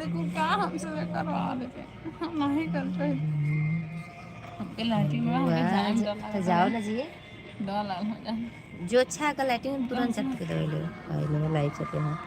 देखो का हमसे करवा देते हम नहीं कर रहे हमके लैट्रिन में हमके जाम डर लगा तो जाओ ना जी, डर लगा हो जाए जो अच्छा है लैट्रिन में तुरंत चट के दवाई ले भाई मेरा लाइव चटे हैं।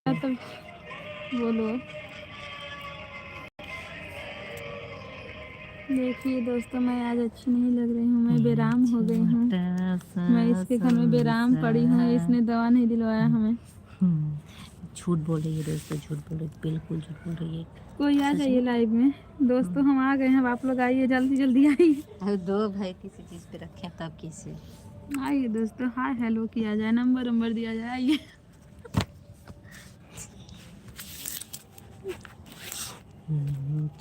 तो बोलो। देखिए दोस्तों, मैं आज अच्छी नहीं लग रही हूँ, मैं बेराम हो गई हूँ। मैं इसके घर में बेराम पड़ी हूँ, इसने दवा नहीं दिलवाया हमें। झूठ बोल रही है दोस्तों, झूठ बोल रही है, बिल्कुल झूठ बोल रही है। कोई आ जाइए लाइव में दोस्तों, हम आ गए हैं, आप लोग आइए जल्दी जल्दी आइए। अरे दो भाई किसी चीज़ पे रखे तब कैसे आइए दोस्तों, हाय हेलो किया जाए, नंबर दिया जाए, आइए।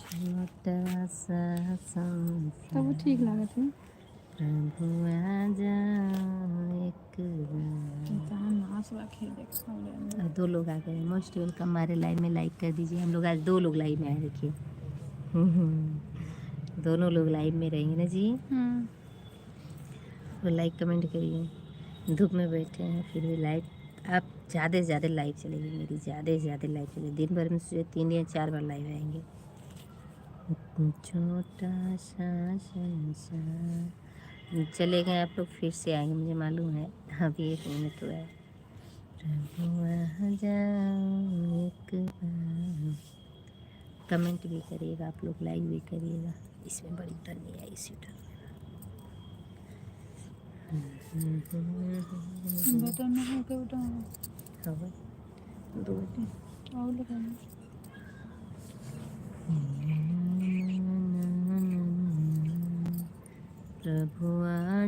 छोटा सा तब वो ठीक लगा थे। प्रभु आजा एक बार। दो लोग आ गए, मोस्ट वेलकम। हमारे लाइव में लाइक कर दीजिए। हम लोग आज 2 लोग लाइव में आए, देखिए। दोनों लोग लाइव में रहेंगे ना जी। तो लाइक कमेंट करिए। धूप में बैठे हैं फिर भी लाइव, आप ज़्यादा से ज़्यादा लाइव चलेगी मेरी, ज़्यादा से ज़्यादा लाइव चलेगी। दिन भर में से 3 या 4 बार लाइव आएंगे। छोटा सा संसार चले गए आप लोग, फिर से आएंगे मुझे मालूम है। अभी 1 मिनट हुआ है। एक बार कमेंट भी करिएगा आप लोग, लाइक भी करिएगा। इसमें बड़ी डर नहीं आई, इसी डर बटन में है क्या बटन? हाँ दो और लगाना। प्रभु आ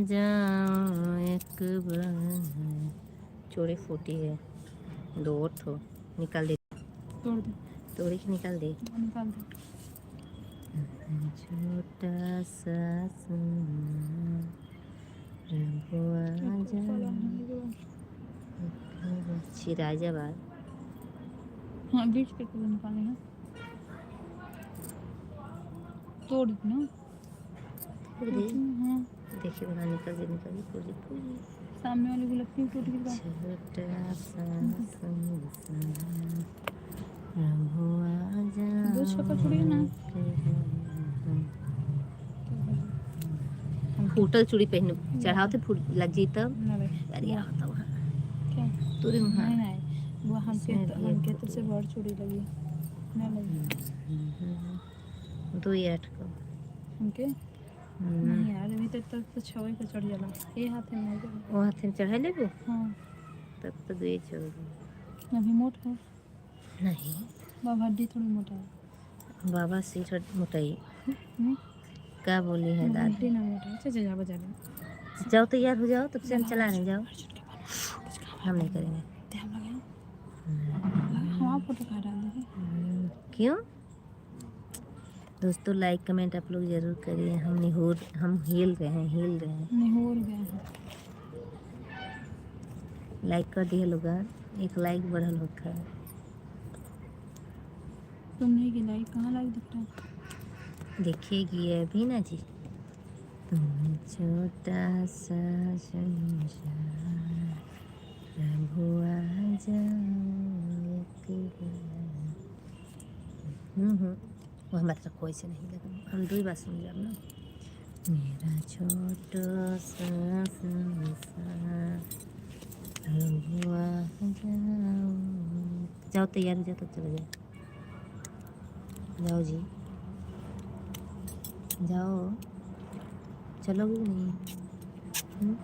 जाओ एक बार। चोरी फूटी है, 2 और थो निकाल दे, तोड़ दे, तोड़ी के निकाल दे। निकाल दे। छोटा सा प्रभु आ जाओ। सिराजाबाद, हाँ बीच के तो निकाले हैं, तोड़ दी ना। हाँ देखिए वहाँ निकल गई, निकल गई पूरी पूरी। सामने वाली गुलाब की टूट गई। छोटा सा संसार प्रभु आ जाओ। दो छक्का छोड़िए ना। फूटल चूड़ी पहन चढ़ाओ थे, फूट लग जी तब। अरे क्या तुरे वहाँ नहीं वो हमके तो से बड़ चूड़ी लगी ना लगी 2 या 8 को हमके नहीं यार, अभी तक तो 6 पे चढ़ जाला। ये हाथ में नहीं गया। वो हाथ में चढ़ा ले वो, हाँ तब तो 2 छोड़ अभी मोट है नहीं। बाबा, हड्डी थोड़ी मोटा है। बाबा सीट मोटाई क्या बोली है दादी? हड्डी ना मोटा है। चल जा बजा ले, जाओ तैयार हो जाओ, तब से हम चला रहे, जाओ। हम नहीं करेंगे। हमारा फोटो कहाँ डाल देंगे? क्यों दोस्तों? लाइक कमेंट आप लोग जरूर करिए। हम हिल रहे हैं, हिल रहे हैं। निहोर गया है। लाइक कर दिए लोग, 1 लाइक बढ़ल होता है। तुम नहीं की लाइक, कहाँ लाइक दिख रहा है? देखिएगी अभी ना जी। तुम छोटा सा संसार प्रभु आ जाओ एक बार। वो हमारे तक कोई से नहीं लगा, हम 2 बार सुन जाओ ना। मेरा छोटा सा संसार प्रभु आ जाओ। जाओ तैयार हो जाओ, तब चले जाओ। जाओ जी, जाओ, चलोगे नहीं?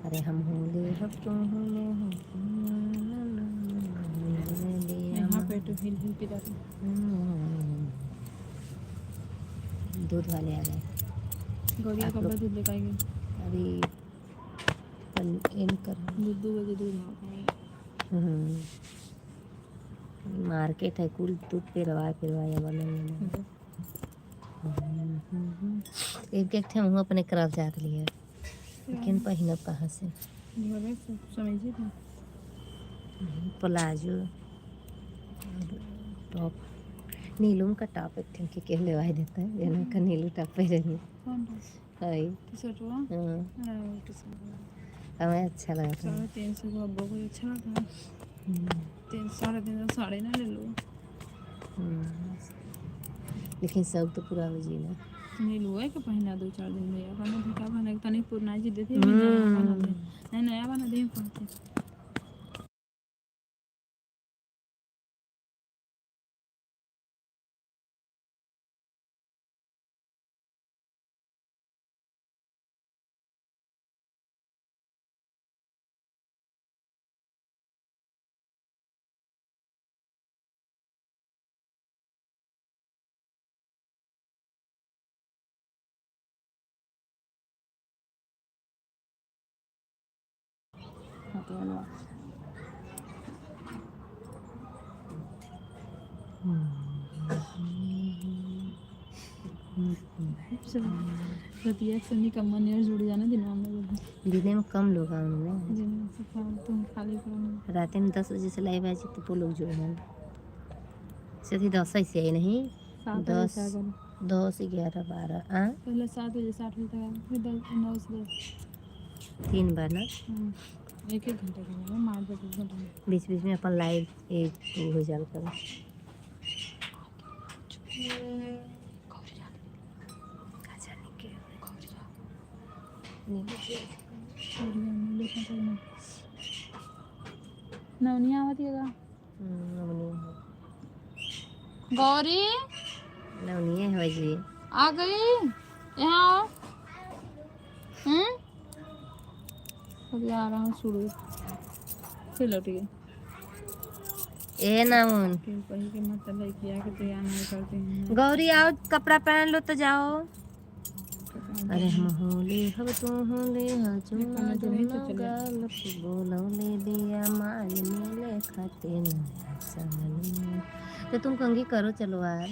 अरे हम होंगे यहाँ पे तो हिल हिल के जाते। दूध वाले आ गए। गौरिया कब दूध लेकर आएंगे? अभी कल इन कर 2 बजे दूध मार्केट है, कुल दूध पिरवाया वाला एक थे मुँह अपने खराब जात लिए। लेकिन पहिनब कहाँ से? घरे से समझिए तो प्लाजो और टॉप, नीलूम का टॉप एक ठन के लेवाई देता है जेना का नीलू टॉप पहननी कौन है। टी शर्ट हुआ हाँ टी शर्ट हमें अच्छा लगता है। 350 का अब्बू को अच्छा लगा। 300 साढ़े ना ले लो। लेकिन सब तो पूरा हो जी ना नहीं लो है कि पहना 2-4 दिन में या बना ढका बना के तनिक पुरना जी देते हैं नया बना दे नहीं नया बना दे पहनते हाँ तो वाला रतिया से नहीं कम नियर जुड़ जाना दिनवा में दिन में कम लोग आए उनमें। दिन से तुम खाली करो रात में 10 बजे से लाइव आई तो वो लोग जुड़े हैं सीधी 10 से आई नहीं 10 10 11 12 पहले 7 बजे से 8 बजे तक फिर 9 से 10 3 बार ना एक घंटे का मार दो घंटे बीच बीच में अपन लाइव एक हो जाल कर नवनी आवत है गौरी नवनी है जी आ गई यहाँ आओ अभी आ रहा हूँ शुरू फिर लौट गए ए नाउन वही के मतलब है किया कि तैयार नहीं करते हैं गौरी आओ कपड़ा पहन लो तो जाओ। अरे हम होले हब तो होले हजुना जुना गाल बोलो ले दिया मान मिले खाते नया साल तो तुम कंगी करो चलो यार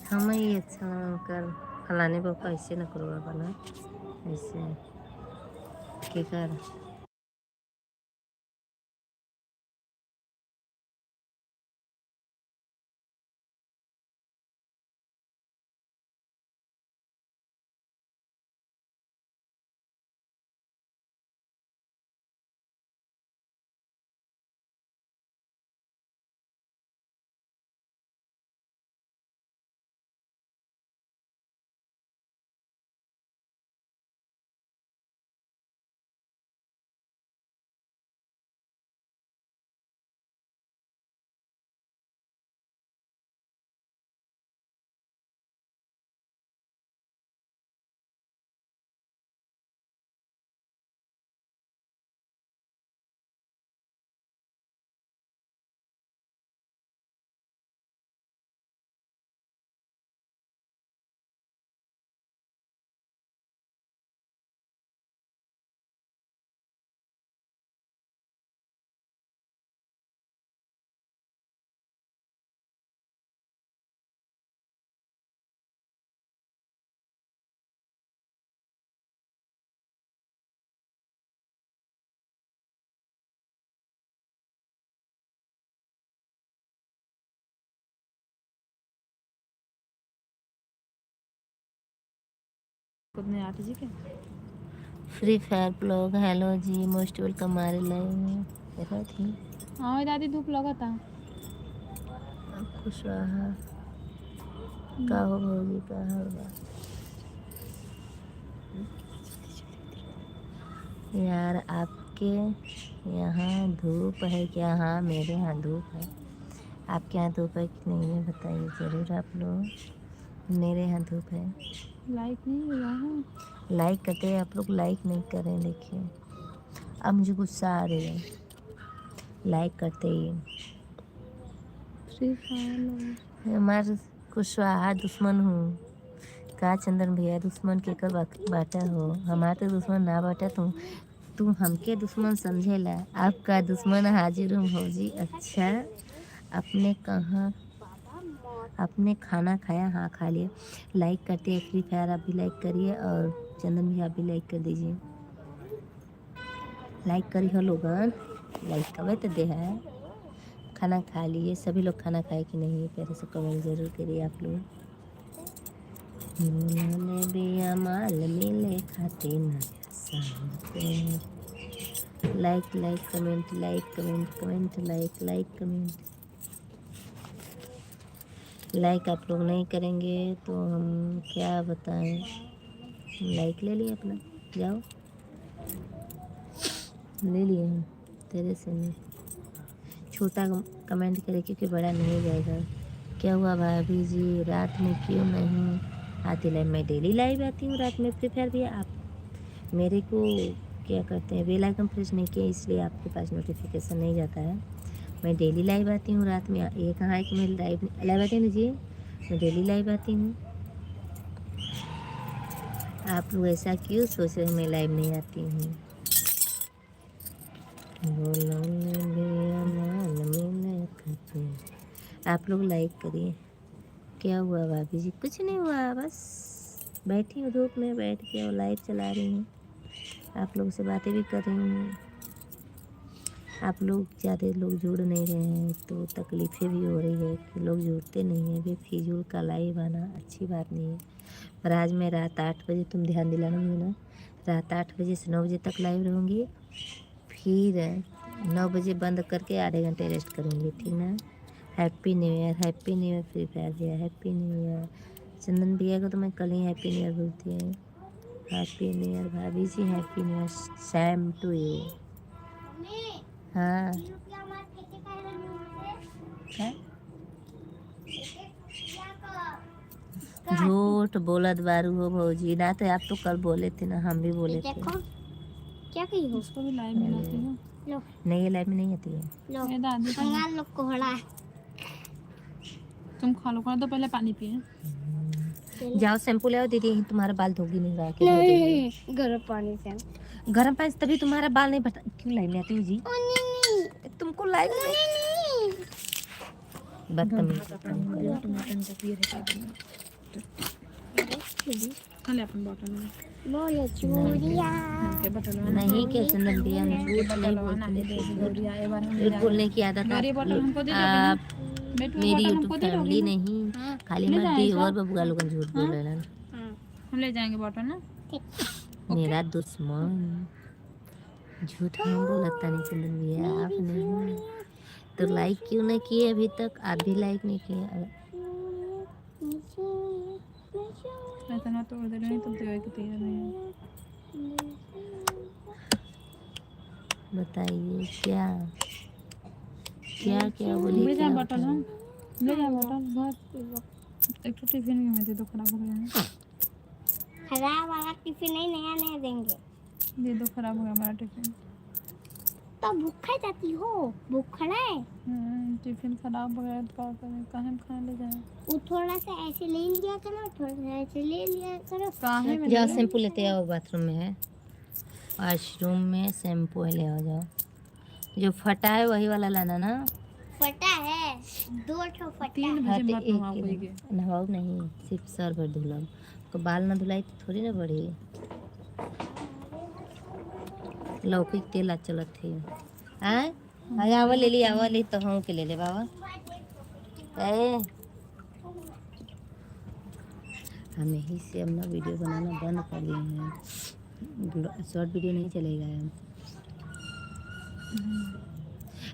हम ही अच्छा कर फलाने पापा ऐसे न करो बना ऐसे के कर कितने 8 जी के फ्री फायर ब्लॉग हेलो जी मोस्ट वेलकम हमारे लाइव देखा थी हाँ दादी धूप लगा था खुश रहा का हो भौजी का होगा यार आपके यहाँ धूप है क्या? हाँ मेरे यहाँ धूप है। आपके यहाँ धूप है कि नहीं है बताइए ज़रूर आप लोग। मेरे यहाँ धूप है। लाइक नहीं हुआ है लाइक करते हैं आप लोग लाइक नहीं कर रहे हैं। देखिए अब मुझे गुस्सा आ रही है लाइक करते ही। फ्री फायर हमारे कुशवाहा दुश्मन हूँ का चंदन भैया दुश्मन के कर बाटा हो हमारे तो दुश्मन ना बाटा तुम हमके दुश्मन समझेला आपका दुश्मन हाजिर हूँ भौजी। अच्छा आपने कहाँ आपने खाना खाया? हाँ खा लिया। लाइक करते हैं फ्री फायर, आप भी लाइक करिए और चंदन भी आप भी लाइक कर दीजिए। लाइक करी हो लोगन, लाइक कब तो दे है। खाना खा लिए सभी लोग, खाना खाए कि नहीं प्यारे से कमेंट जरूर करिए आप लोग। बोलने बिया माल मिले खाते न शाम को। Like like comment, like comment, comment like, like comment. Like आप लोग नहीं करेंगे तो हम क्या बताएं। लाइक ले लिए अपना, जाओ ले लिए हम, तेरे से नहीं। छोटा कमेंट करे क्योंकि बड़ा नहीं जाएगा। क्या हुआ भाभी जी, रात में क्यों नहीं आती लाइव? मैं डेली लाइव आती हूँ रात में फ्री फायर भी। आप मेरे को क्या करते हैं, बेल आइकन प्रेस नहीं किया इसलिए आपके पास नोटिफिकेशन नहीं जाता है। मैं डेली लाइव आती हूँ रात में। ये कहाँ है कि मैं लाइव लाइव आती हूँ जी, मैं डेली लाइव आती हूँ। आप लोग ऐसा क्यों सोच रहे हैं मैं लाइव नहीं आती हूँ? आप लोग लाइक करिए। क्या हुआ भाभी जी? कुछ नहीं हुआ, बस बैठी हूँ धूप में, बैठ के और लाइव चला रही हूँ, आप लोग से बातें भी कर रही हूँ। आप लोग ज़्यादा लोग जुड़ नहीं रहे हैं तो तकलीफ़ें भी हो रही है कि लोग जुड़ते नहीं हैं। बेफिजूल का लाइव आना अच्छी बात नहीं है। पर आज मैं रात 8 बजे, तुम ध्यान दिलाना मुझे ना, रात 8 बजे से 9 बजे तक लाइव रहूँगी, फिर 9 बजे बंद करके आधे घंटे रेस्ट करूँगी, ठीक ना। Happy new year, happy new year free fire भैया, हैप्पी न्यू ईयर। चंदन भैया को तो मैं कल ही हैप्पी न्यू ईयर बोलती हूँ। हैप्पी न्यू ईयर भाभी जी, happy new year, same to you. हाँ क्या? झूठ बोलत बारू हो भौजी ना, तो आप तो कल बोले थे ना, हम भी बोले थे। क्या कही हो? उसको भी लाइव में आती है। लो नहीं ये लाइव में नहीं आती है। लो ये दादी को कंगाल लोग को हड़ा है। तुम खा लो, तो पहले पानी पिए। जाओ शैम्पू ले आओ दीदी, तुम्हारा बाल धोगी नहीं रहा क्या? नहीं गर्म पानी से। गर्म पानी से तभी तुम्हारा बाल नहीं बटा। क्यों लाइव में आती हो जी? तुमको लाइव में बदतमीज। खाली अपन बॉटल में बोलो चूड़िया नहीं क्या चंदन भैया, हम झूठ नहीं बोलते। झूठ बोलने की आदत आप मेरी यूट्यूब फैमिली नहीं, खाली ले मत जाए दी सब। और बबुआ लोग झूठ बोल रहे हैं। हम ले जाएंगे बॉटल ना। मेरा दुश्मन झूठ नहीं बोलता नहीं चंदन भैया, आप नहीं तो लाइक क्यों नहीं किए अभी तक? आप भी लाइक नहीं किए। इतना तोड़ दे रहे हैं तो देवे के तैयार नहीं है। बताइए क्या क्या क्या बोलिए? ले क्या जाए बॉटल, हम बताएं? ले जाए बॉटल बहुत। एक तो टिफिन में दे दो, खराब हो गया है। खराब वाला टिफिन नहीं, नया नया देंगे। दे दो, खराब हो गया हमारा टिफिन। तो भूखा जाती हो? भूख खड़ा है? टिफिन खराब हो गया तो क्या करें, कहाँ हम खाने ले जाएं? वो थोड़ा सा ऐसे ले लिया करो, थोड़ा सा ऐसे ले लिया करो। काहे में जाओ शैम्पू लेते आओ, बाथरूम में है, वॉशरूम में शैम्पू है, ले आओ जाओ। जो फटा है वही वाला लाना ना। फटा है, 2 ठो फटा 3 हाँ बजे तो मत एक नहाओ कोई के। नहाओ नहीं, सिर्फ सर भर धुलाओ, तो बाल ना धुलाई तो थोड़ी ना बढ़ी। लौकी के तेल अच्छा लगते है। आवा ले ली, आवा ले तो हम के ले ले बाबा। हम यहीं से अपना वीडियो बनाना बंद कर दिए हैं, शॉर्ट वीडियो नहीं चलेगा हम।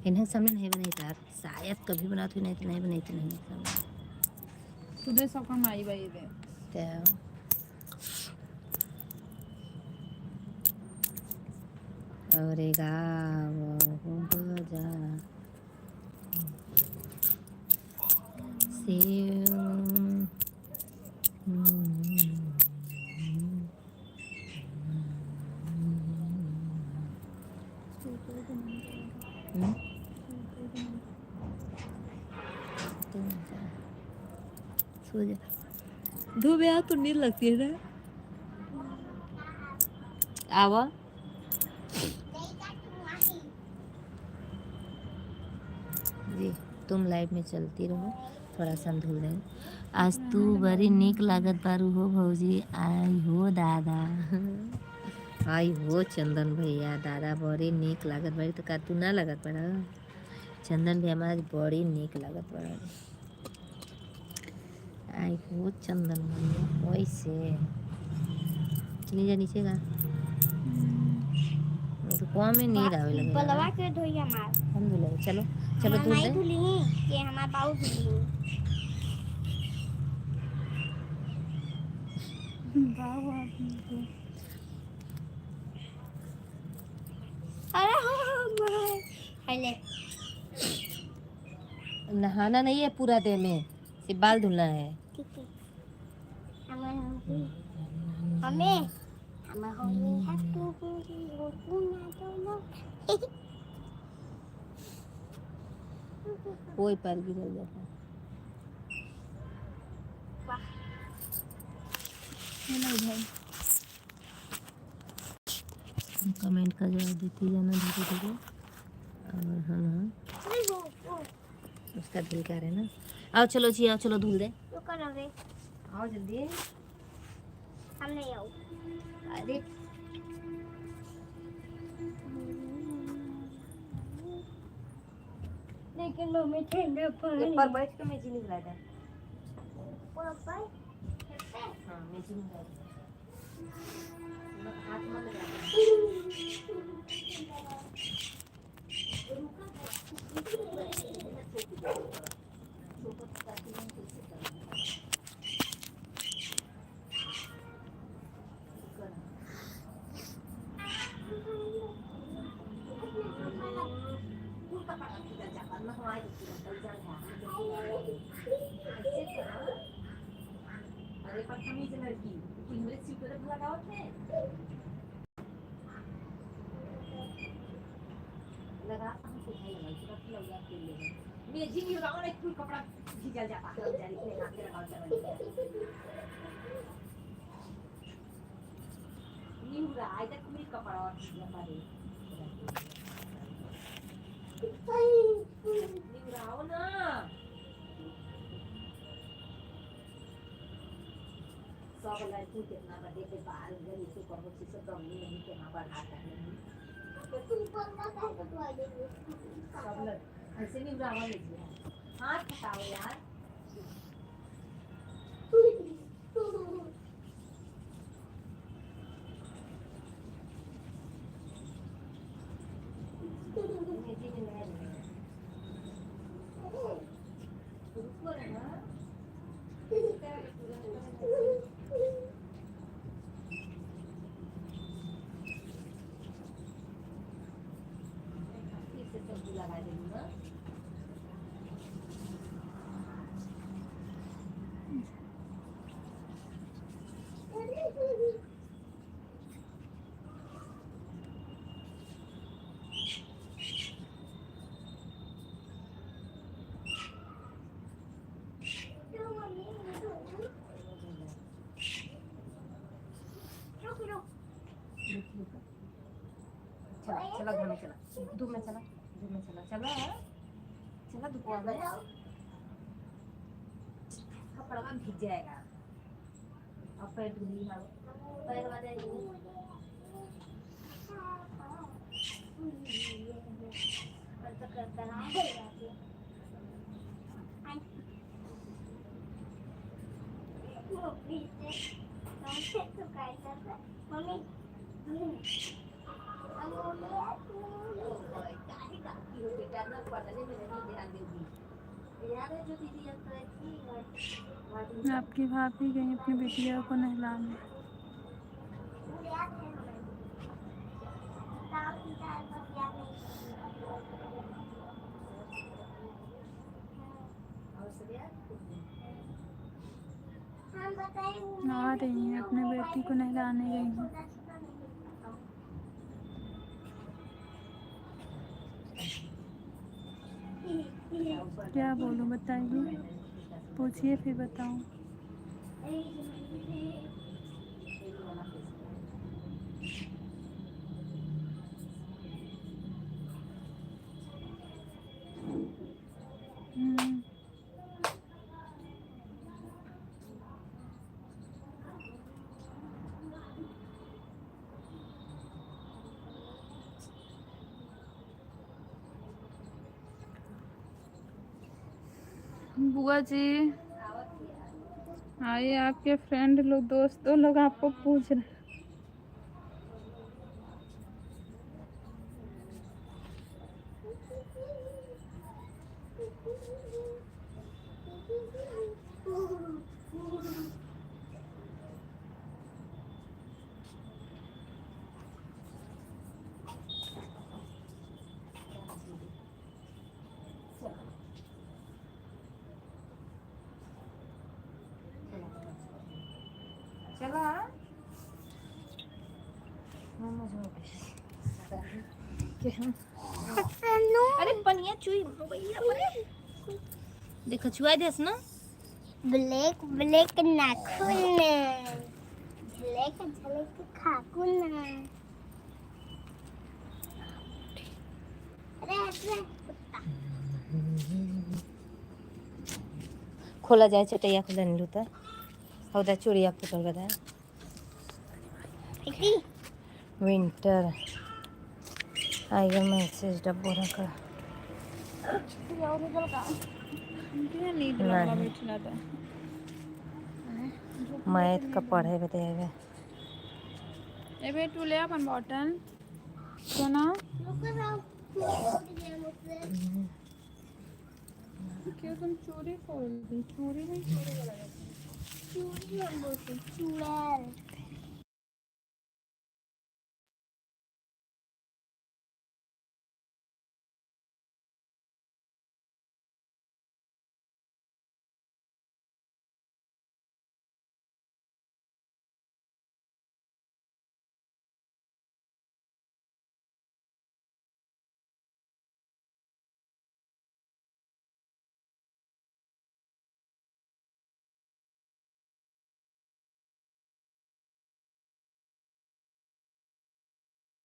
इन्हें सामने नहीं बनाई था, शायद कभी बनाती नहीं तो नहीं बनाई थी, नहीं सामने तुझे सका माई बाई दे तो अरे गाँव बजा सो जा, धूप यार तो नींद लगती है ना। आवा जी, तुम लाइव में चलती रहो, थोड़ा सा हम धुल दें। आज तू बड़ी निक लागत बारू हो भौजी, आई हो दादा आई हो चंदन भैया, दादा बड़ी निक लागत बारी, तो का तू ना लागत बड़ा? चंदन भैया हमारा बड़ी निक लागत बड़ा। आई हो चंदन भैया, वैसे नीचे का तो कम में नीर आवे लगे बलवा के धोइया मार हम धुले। चलो चलो धुल नहीं दे। धुली ये हमारा बाबू धुली बाबू आपने अरे पहले नहाना नहीं है पूरा देह में, सिर्फ बाल धुलना है। ठीक है हमें हमें होली हैप्पी होली हो पूना दोनों कोई पैर गिर जाता है। कमेंट का जवाब देती जाना धीरे धीरे, और हम उसका दिल कर रहे ना। आओ चलो जी, आओ चलो धुल दे। रुको ना रे आओ जल्दी। हम नहीं आओ अरे लेकिन मम्मी ठंडा पानी ऊपर बैठ के मैं चीनी मिला दे। पापा हाँ मैं चीनी मिला दे। हाथ मत लगा। अरे बदतमीज लड़की, इंग्लिश सीख कर लगाओ थे लगा हम सिखाई लगा इसका लग गया खेल लेगा। मैं जी नहीं लगाओ ना, कोई कपड़ा भीजल जाता है बेचारी के हाथ में लगाओ चला नहीं हो रहा है तक कोई कपड़ा और हमारे नहीं रहा ना। सब लड़की कितना बड़े के बाल इधर इसे करो से कम नहीं के हां बढ़ा करने तू बनना का तो आ जाएगी सब लड़ ऐसे नहीं उड़ावा लीजिए, हाथ हटाओ यार। लगा देंगे चला घर में चला, धूप में चला, धूप में चला, चला चला दुकान में कपड़ा में भीग जाएगा। अब पैर धुली है, पैर वाले तो करता ना मम्मी आपकी भाभी गई अपनी बिटिया को नहलाने। आ रही हैं, अपने बेटी को नहलाने गई हैं। क्या बोलूं बताइए, पूछिए फिर बताऊं। बुआ जी आइए, आपके फ्रेंड लोग दोस्तों लोग आपको पूछ रहे हैं। चला अरे पनिया चुई देखो छुआ देस ना ब्लैक ब्लैक नाखून ब्लैक झलक खाकुन अरे खोला जाए चटैया खोला नहीं लूता होता चूड़िया फुटल बता विंटर आइए मैसेज डब्बो रखा मैथ का पढ़े बताएगा ए बेटू ले अपन बॉटल सोना क्यों तुम चोरी खोल दी? चोरी नहीं, चोरी वाला चूड़ी हम बोलते चूड़ाल